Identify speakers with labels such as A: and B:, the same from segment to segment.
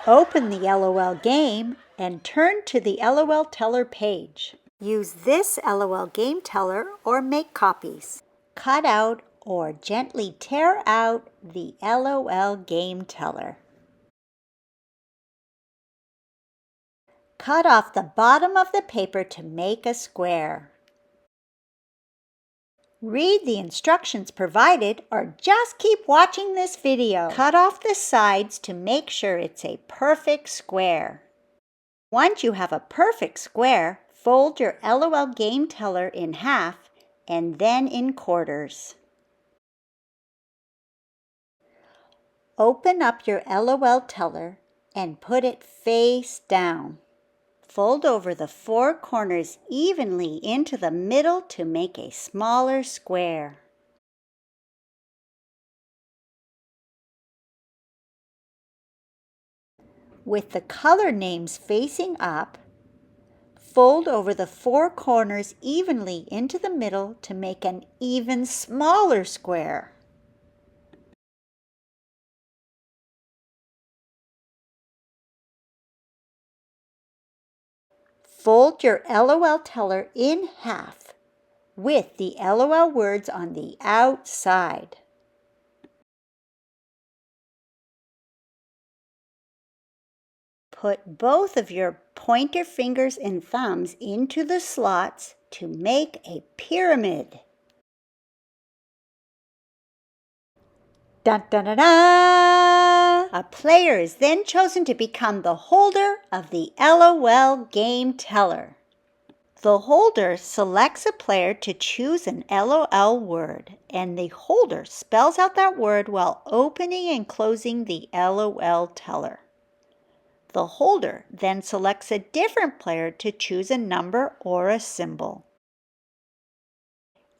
A: Open the LOL game and turn to the LOL Teller page. Use this LOL Game Teller or make copies. Cut out or gently tear out the LOL Game Teller. Cut off the bottom of the paper to make a square. Read the instructions provided or just keep watching this video. Cut off the sides to make sure it's a perfect square. Once you have a perfect square, fold your LOL Game Teller in half and then in quarters. Open up your LOL Teller and put it face down. Fold over the four corners evenly into the middle to make a smaller square. With the color names facing up, fold over the four corners evenly into the middle to make an even smaller square. Fold your LOL Teller in half with the LOL words on the outside. Put both of your pointer fingers and thumbs into the slots to make a pyramid. Dun dun dun dun! A player is then chosen to become the holder of the LOL Game Teller. The holder selects a player to choose an LOL word, and the holder spells out that word while opening and closing the LOL Teller. The holder then selects a different player to choose a number or a symbol.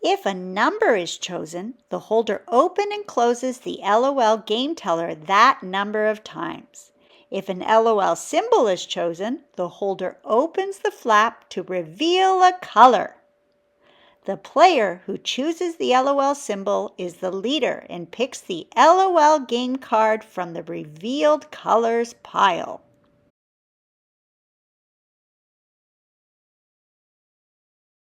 A: If a number is chosen, the holder opens and closes the LOL Game Teller that number of times. If an LOL symbol is chosen, the holder opens the flap to reveal a color. The player who chooses the LOL symbol is the leader and picks the LOL game card from the revealed colors pile.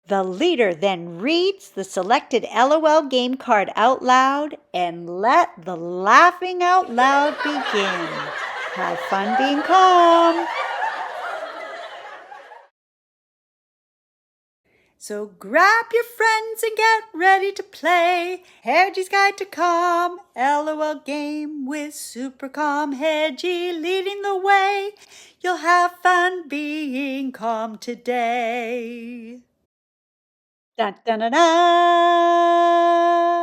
A: The leader then reads the selected LOL game card out loud and let the laughing out loud begin. Have fun being calm. So grab your friends and get ready to play Hedgy's Guide to Calm, LOL game with super calm Hedgy leading the way. You'll have fun being calm today. Dun dun dun dun!